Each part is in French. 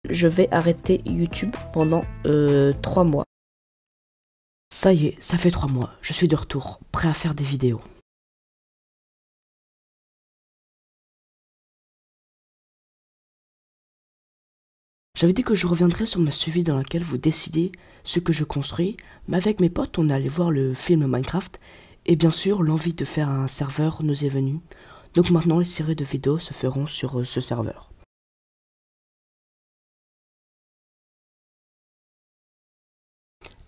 je vais arrêter YouTube pendant 3 mois. Ça y est, ça fait 3 mois, je suis de retour, prêt à faire des vidéos. J'avais dit que je reviendrais sur ma suivi dans laquelle vous décidez ce que je construis, mais avec mes potes on est allé voir le film Minecraft, et bien sûr l'envie de faire un serveur nous est venue, donc maintenant les séries de vidéos se feront sur ce serveur.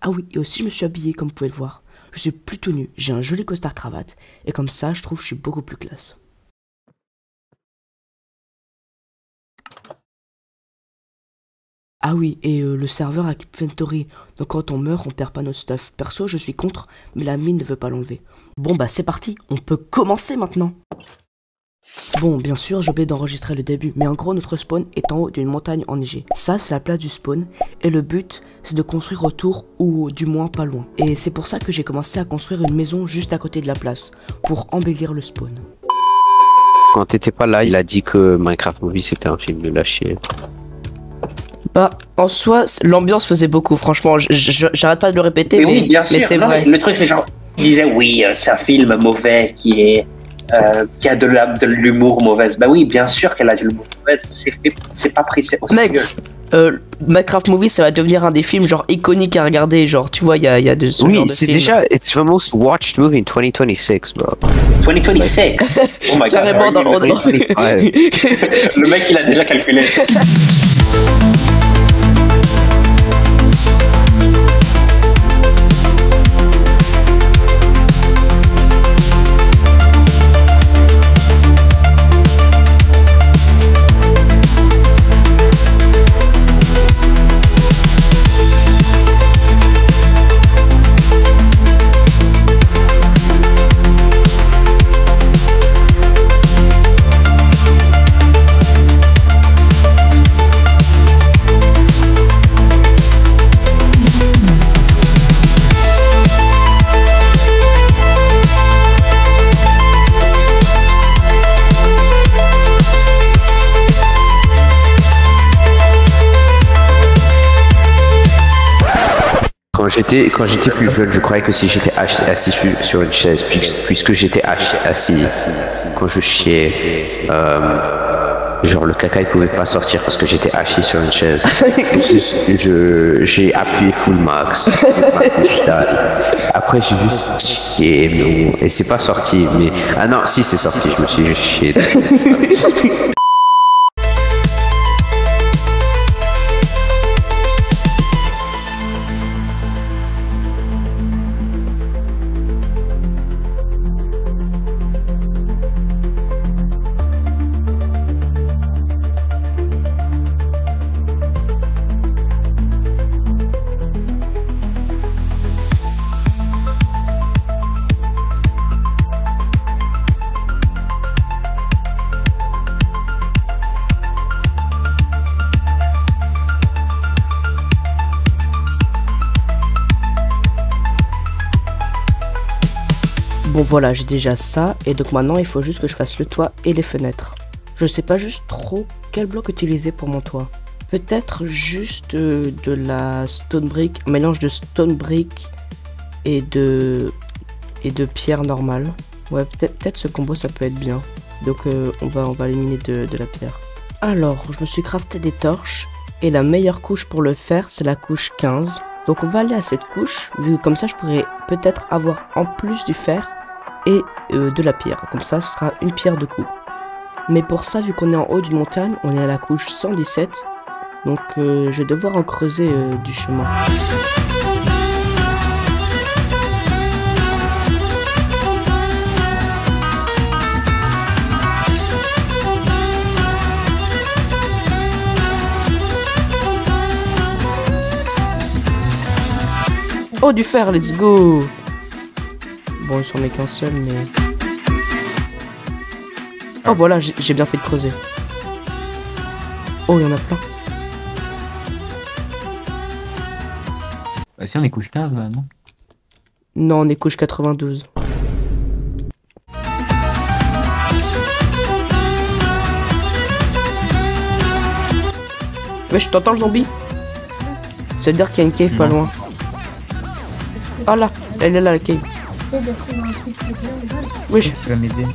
Ah oui, et aussi je me suis habillé comme vous pouvez le voir. Je suis plus tout nu, j'ai un joli costard cravate, et comme ça je trouve que je suis beaucoup plus classe. Ah oui, et le serveur a inventory, donc quand on meurt on perd pas notre stuff. Perso je suis contre, mais la mine ne veut pas l'enlever. Bon bah c'est parti, on peut commencer maintenant. Bon, bien sûr, j'ai oublié d'enregistrer le début, mais en gros, notre spawn est en haut d'une montagne enneigée. Ça, c'est la place du spawn, et le but, c'est de construire autour, ou du moins pas loin. Et c'est pour ça que j'ai commencé à construire une maison juste à côté de la place, pour embellir le spawn. Quand t'étais pas là, il a dit que Minecraft Movie c'était un film de la chier. Bah, en soi, l'ambiance faisait beaucoup, franchement, j'arrête pas de le répéter, mais oui, bien sûr. mais c'est vrai. Le truc, c'est genre, il disait oui, c'est un film mauvais qui a de l'humour mauvaise. Bah oui, bien sûr qu'elle a de l'humour mauvaise, c'est pas pris au sérieux. Mec, Minecraft Movie, ça va devenir un des films genre iconiques à regarder, genre tu vois, il y a de ce genre de films. Oui, c'est déjà, it's the most watched movie in 2026, bro. 2026. Oh my god. Carrément dans le... Le mec, il a déjà calculé. Quand j'étais plus jeune, je croyais que si j'étais assis sur une chaise, puisque j'étais assis quand je chiais, genre le caca il pouvait pas sortir parce que j'étais assis sur une chaise. J'ai appuyé full max. Après j'ai juste chié, et c'est pas sorti. Mais ah non, si c'est sorti, je me suis juste chié. Bon voilà, j'ai déjà ça, et donc maintenant il faut juste que je fasse le toit et les fenêtres. Je sais pas juste trop quel bloc utiliser pour mon toit. Peut-être juste de la stone brick, un mélange de stone brick et de pierre normale. Ouais, peut-être ce combo ça peut être bien. Donc on va éliminer de la pierre. Alors, je me suis crafté des torches, et la meilleure couche pour le faire c'est la couche 15. Donc on va aller à cette couche, vu que comme ça je pourrais peut-être avoir en plus du fer et de la pierre. Comme ça ce sera une pierre de coup. Mais pour ça, vu qu'on est en haut d'une montagne, on est à la couche 117. Donc je vais devoir en creuser du chemin. Oh, du fer, let's go! Bon, il s'en est qu'un seul, mais... Oh, voilà, j'ai bien fait de creuser. Oh, il y en a plein. Bah si, on est couche 15, là, non? Non, on est couche 92. Wesh, t'entends le zombie? Ça veut dire qu'il y a une cave pas loin. Ah là, elle est là la cave. Wesh. Tu vas m'aider.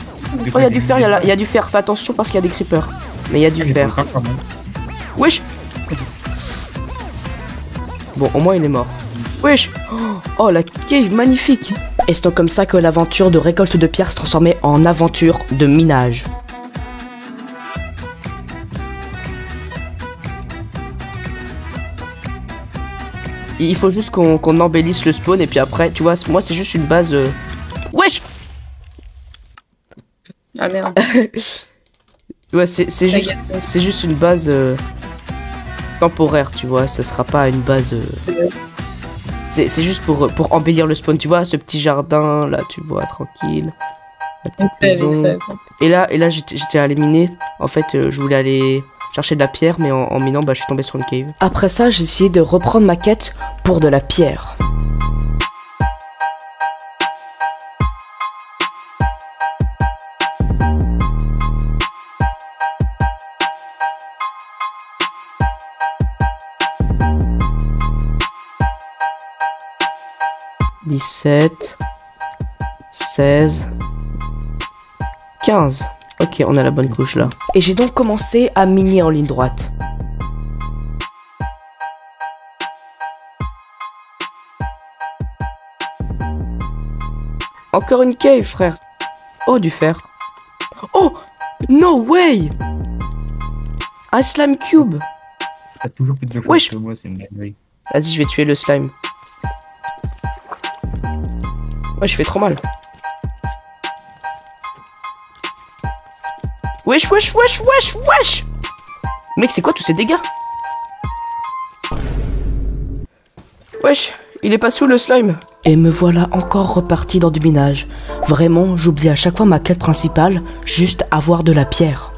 Oh, il y a du fer, il y a du fer. Fais attention parce qu'il y a des creepers. Mais il y a du fer. Wesh. Bon, au moins il est mort. Wesh. Oh, la cave magnifique. Et c'est donc comme ça que l'aventure de récolte de pierres se transformait en aventure de minage. Il faut juste qu'on embellisse le spawn et puis après, tu vois, moi c'est juste une base... Wesh. Ah merde. Ouais, c'est juste une base temporaire, tu vois, ça sera pas une base... C'est juste pour embellir le spawn, tu vois, ce petit jardin, là, tu vois, tranquille. La petite maison. Et là j'étais allé miner. En fait, je voulais aller chercher de la pierre, mais en minant, bah, je suis tombé sur une cave. Après ça, j'ai essayé de reprendre ma quête pour de la pierre. « 17, 16, 15. Ok, on a la bonne couche là. Et j'ai donc commencé à miner en ligne droite. Encore une cave, frère. Oh, du fer. Oh, no way. Un slime cube. T'as toujours plus de choses Wesh. que moi, c'est une dinguerie. Vas-y, je vais tuer le slime. Ouais, je fais trop mal. Wesh, wesh, wesh, wesh, wesh. Mec, c'est quoi tous ces dégâts? Wesh, il est pas sous le slime. Et me voilà encore reparti dans du minage. Vraiment, j'oublie à chaque fois ma quête principale, juste avoir de la pierre.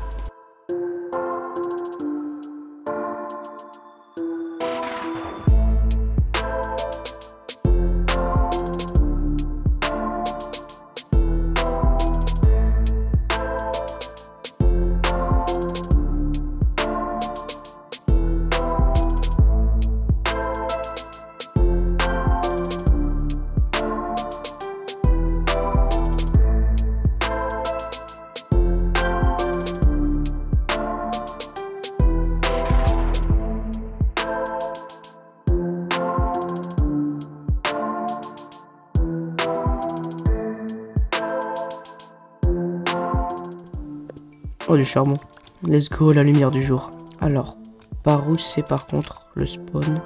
Oh, du charbon. Let's go, la lumière du jour. Alors, par où c'est par contre le spawn?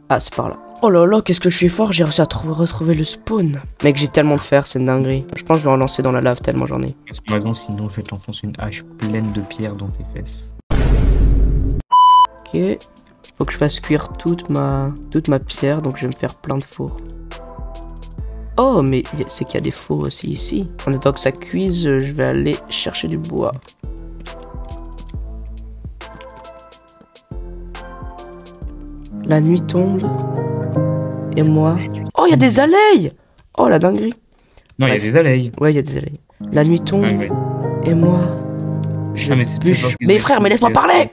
Ah, c'est par là. Oh là là, qu'est-ce que je suis fort, j'ai réussi à retrouver le spawn. Mec, j'ai tellement de fer, c'est une dinguerie. Je pense que je vais en lancer dans la lave tellement j'en ai. Raison, sinon je t'enfonce une hache pleine de pierres dans tes fesses. Ok. Faut que je fasse cuire toute ma pierre, donc je vais me faire plein de fours. Oh, mais c'est qu'il y a des fours aussi ici. En attendant que ça cuise, je vais aller chercher du bois. La nuit tombe. Et moi... Oh, il y a des abeilles! Oh, la dinguerie. Non, il y a des abeilles. Ouais, il y a des abeilles. La nuit tombe. Ah, ouais. Et moi... Je bûche... Mais frère, mais laisse-moi parler!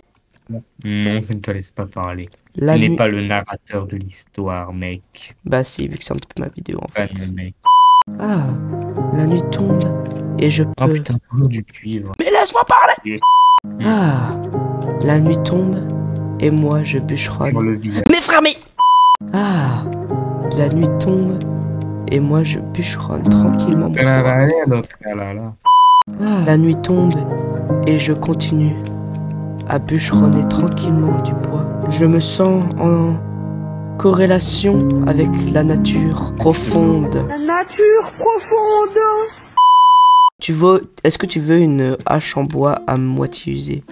Non, je ne te laisse pas parler. La Tu n'es nuit... pas le narrateur de l'histoire, mec. Bah si, vu que c'est un petit peu ma vidéo en fait. Mec. Ah, la nuit tombe. Et je peux... Oh putain, toujours du cuivre. Mais laisse-moi parler! Ah, la nuit tombe. Et moi, je Dans bûcheronne. le village. Mais frère, mais... Ah, la nuit tombe. Et moi, je bûcheronne tranquillement mon bois. Ah, la nuit tombe. Et je continue à bûcheronner tranquillement du bois. Je me sens en corrélation avec la nature profonde. La nature profonde. Tu veux... Est-ce que tu veux une hache en bois à moitié usée?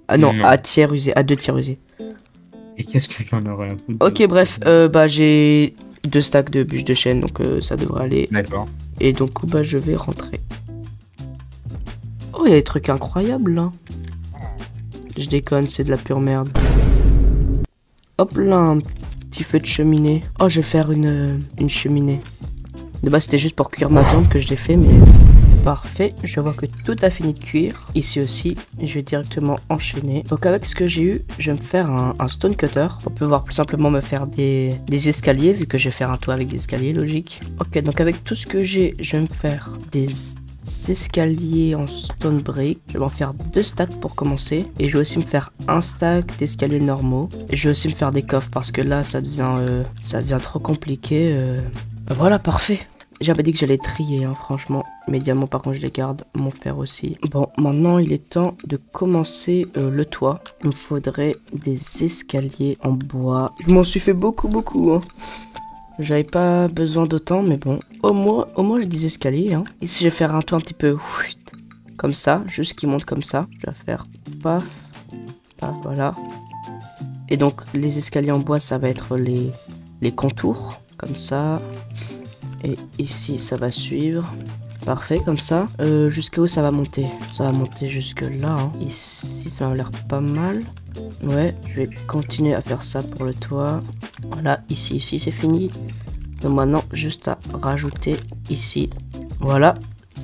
Ah non, Non. à tiers usée, à 2 tiers usée. Et qu'est-ce que j'en aurais à foutre? Ok, bref, bah j'ai 2 stacks de bûches de chêne, donc ça devrait aller. D'accord. Et donc, bah je vais rentrer. Oh, il y a des trucs incroyables là. Je déconne, c'est de la pure merde. Hop là, un petit feu de cheminée. Oh, je vais faire une cheminée. De base, c'était juste pour cuire ma viande que je l'ai fait, mais Parfait, je vois que tout a fini de cuire. Ici aussi, je vais directement enchaîner. Donc avec ce que j'ai eu, je vais me faire un stone cutter. On peut voir plus simplement me faire des escaliers, vu que je vais faire un toit avec des escaliers, logique. Ok, donc avec tout ce que j'ai, je vais me faire des escaliers en stone brick. Je vais en faire 2 stacks pour commencer. Et je vais aussi me faire un stack d'escaliers normaux. Et je vais aussi me faire des coffres parce que là, ça devient trop compliqué. Voilà, parfait. J'avais dit que j'allais trier, hein, franchement. Mes diamants, par contre, je les garde. Mon fer aussi. Bon, maintenant, il est temps de commencer le toit. Il me faudrait des escaliers en bois. Je m'en suis fait beaucoup, hein. J'avais pas besoin d'autant, mais bon. Au moins j'ai des escaliers, hein. Ici, je vais faire un toit un petit peu comme ça. Juste qui monte comme ça. Je vais faire paf, paf, voilà. Et donc, les escaliers en bois, ça va être les contours. Comme ça. Et ici, ça va suivre. Parfait, comme ça. Jusqu'à où ça va monter? Ça va monter jusque là. Hein. Ici, ça m'a l'air pas mal. Ouais, je vais continuer à faire ça pour le toit. Voilà, ici, c'est fini. Donc maintenant, juste à rajouter ici. Voilà,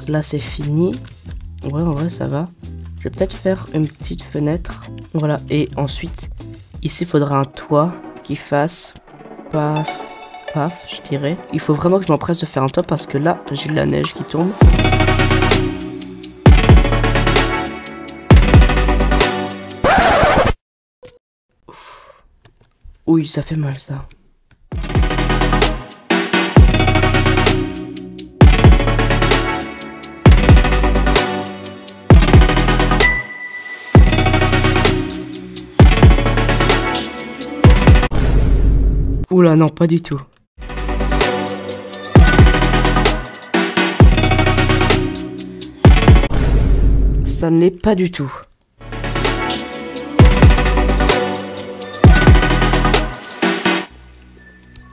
là, c'est fini. Ouais, en vrai, ça va. Je vais peut-être faire une petite fenêtre. Voilà, et ensuite, ici, il faudra un toit qui fasse paf. Paf, je dirais. Il faut vraiment que je m'empresse de faire un toit parce que là, j'ai de la neige qui tombe. Ouf. Oui, ça fait mal ça. Oula, non, pas du tout. Ça ne l'est pas du tout.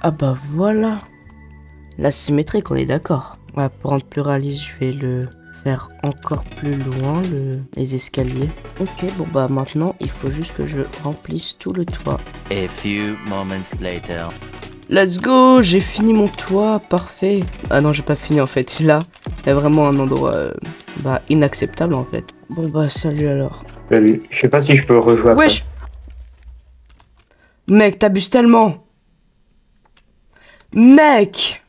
Ah bah voilà. La symétrique, on est d'accord. Ouais, pour rendre plus réaliste, je vais le faire encore plus loin, les escaliers. Ok, bon bah maintenant, il faut juste que je remplisse tout le toit. A few moments later. Let's go, j'ai fini mon toit, parfait. Ah non, j'ai pas fini en fait. Là, il y a vraiment un endroit inacceptable en fait. Bon bah salut alors. Salut. Je sais pas si je peux rejouer après. Wesh. Mec, t'abuses tellement. Mec.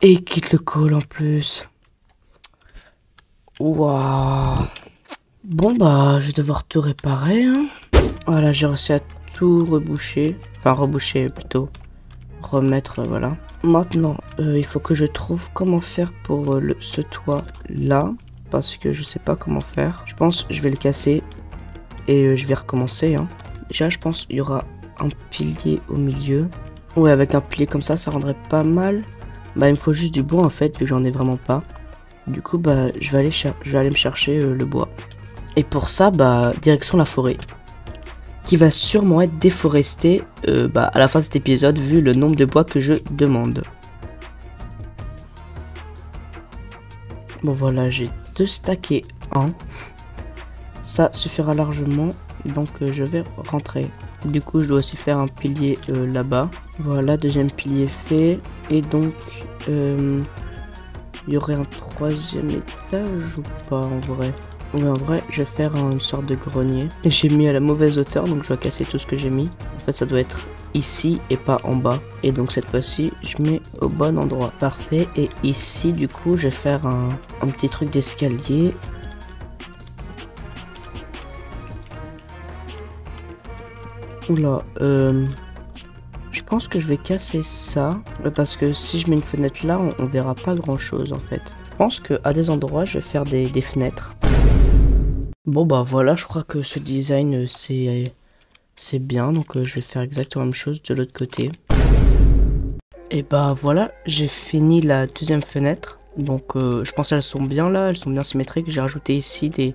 Et il quitte le call en plus. Waouh. Bon bah, je vais devoir tout réparer. Hein. Voilà, j'ai réussi à tout reboucher. Enfin, reboucher plutôt. Remettre, voilà. Maintenant, il faut que je trouve comment faire pour ce toit là. Parce que je sais pas comment faire. Je pense que je vais le casser. Et je vais recommencer. Hein. Déjà, je pense qu'il y aura un pilier au milieu. Ouais, avec un pilier comme ça rendrait pas mal. Bah, il me faut juste du bois en fait, vu que j'en ai vraiment pas. Du coup, bah, je vais aller me chercher le bois. Et pour ça, bah, direction la forêt. Qui va sûrement être déforestée à la fin de cet épisode, vu le nombre de bois que je demande. Bon, voilà, j'ai 2 stacks et 1. Ça suffira largement, donc je vais rentrer. Du coup, je dois aussi faire un pilier là-bas. Voilà, deuxième pilier fait. Et donc, il y aurait un 3e étage ou pas en vrai? Oui, en vrai, je vais faire une sorte de grenier. J'ai mis à la mauvaise hauteur, donc je dois casser tout ce que j'ai mis. En fait, ça doit être ici et pas en bas. Et donc, cette fois-ci, je mets au bon endroit. Parfait. Et ici, du coup, je vais faire un petit truc d'escalier. Oula, je pense que je vais casser ça. Parce que si je mets une fenêtre là, on verra pas grand chose en fait. Je pense qu'à des endroits, je vais faire des fenêtres. Bon bah voilà, je crois que ce design c'est bien. Donc je vais faire exactement la même chose de l'autre côté. Et bah voilà, j'ai fini la deuxième fenêtre. Donc je pense qu'elles sont bien là, elles sont bien symétriques. J'ai rajouté ici des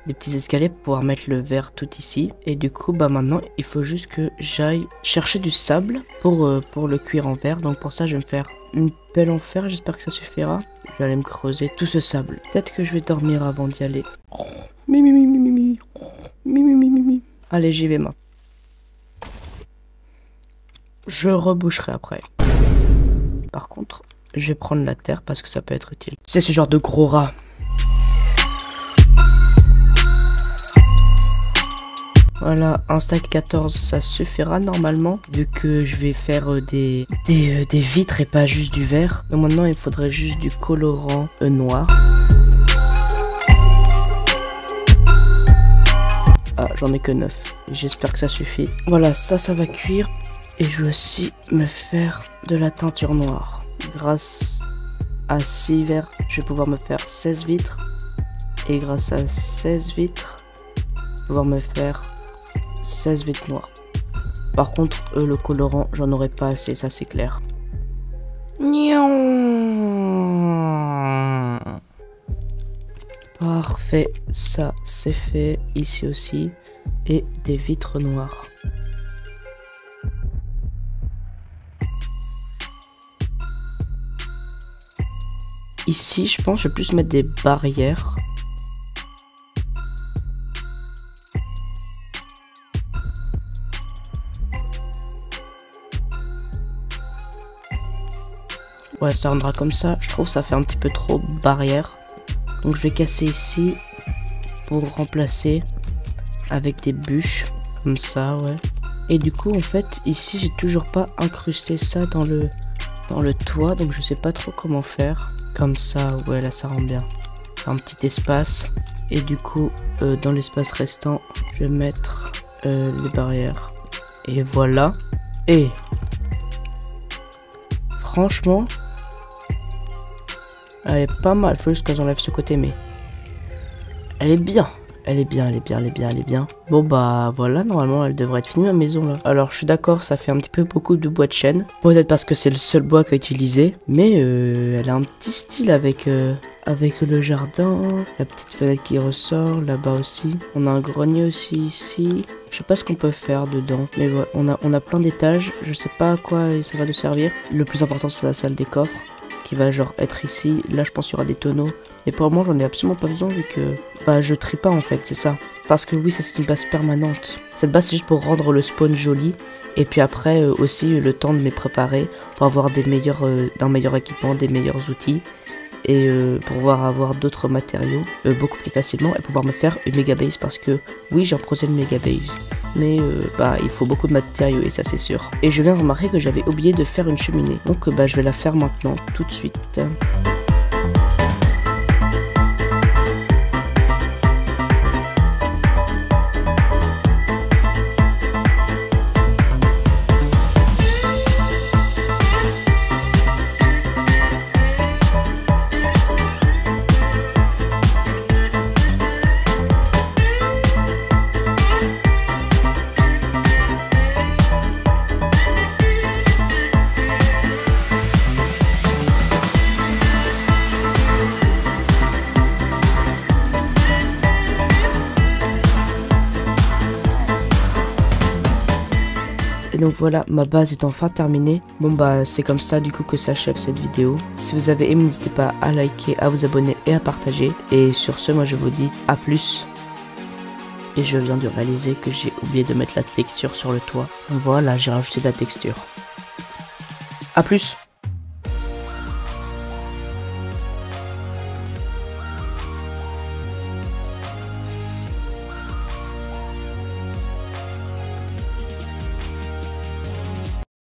petits escaliers pour pouvoir mettre le verre tout ici. Et du coup, bah maintenant, il faut juste que j'aille chercher du sable pour le cuire en verre. Donc pour ça, je vais me faire une pelle en fer. J'espère que ça suffira. Je vais aller me creuser tout ce sable. Peut-être que je vais dormir avant d'y aller. Allez, j'y vais, moi. Je reboucherai après. Par contre, je vais prendre la terre parce que ça peut être utile. C'est ce genre de gros rat. Voilà, un stack 14, ça suffira normalement, vu que je vais faire des vitres et pas juste du verre. Donc maintenant, il faudrait juste du colorant noir. Ah, j'en ai que 9. J'espère que ça suffit. Voilà, ça va cuire. Et je vais aussi me faire de la teinture noire. Grâce à 6 verres, je vais pouvoir me faire 16 vitres. Et grâce à 16 vitres, je vais pouvoir me faire 16 vitres noires. Par contre, le colorant, j'en aurai pas assez, ça c'est clair. Parfait, ça c'est fait. Ici aussi. Et des vitres noires. Ici, je pense que je vais plus mettre des barrières. Ouais, ça rendra comme ça. Je trouve que ça fait un petit peu trop barrière. Donc je vais casser ici pour remplacer avec des bûches. Comme ça, ouais. Et du coup, en fait, ici, j'ai toujours pas incrusté ça dans le toit. Donc je sais pas trop comment faire. Comme ça, ouais, là, ça rend bien. Un petit espace. Et du coup, dans l'espace restant, je vais mettre les barrières. Et voilà. Et franchement, elle est pas mal. Faut juste que j'enlève ce côté, mais elle est bien. Elle est bien. Bon bah voilà, normalement elle devrait être finie ma maison là. Alors je suis d'accord, ça fait un petit peu beaucoup de bois de chêne. Peut-être parce que c'est le seul bois qu'a utilisé. Mais elle a un petit style avec le jardin. La petite fenêtre qui ressort, là-bas aussi. On a un grenier aussi ici. Je sais pas ce qu'on peut faire dedans. Mais voilà, on a plein d'étages. Je sais pas à quoi ça va nous servir. Le plus important c'est la salle des coffres, qui va genre être ici. Là je pense qu'il y aura des tonneaux. Et pour le moment j'en ai absolument pas besoin vu que bah je trie pas en fait, c'est ça. Parce que oui, ça c'est une base permanente. Cette base c'est juste pour rendre le spawn joli. Et puis après aussi le temps de me préparer pour avoir d'un meilleur équipement, des meilleurs outils. Et pouvoir avoir d'autres matériaux beaucoup plus facilement. Et pouvoir me faire une méga base. Parce que oui, j'ai un projet de méga base. Mais bah il faut beaucoup de matériaux et ça c'est sûr. Et je viens de remarquer que j'avais oublié de faire une cheminée. Donc bah je vais la faire maintenant, tout de suite. Et donc voilà, ma base est enfin terminée. Bon bah c'est comme ça du coup que s'achève cette vidéo. Si vous avez aimé, n'hésitez pas à liker, à vous abonner et à partager. Et sur ce, moi je vous dis à plus. Et je viens de réaliser que j'ai oublié de mettre la texture sur le toit. Voilà, j'ai rajouté de la texture. À plus.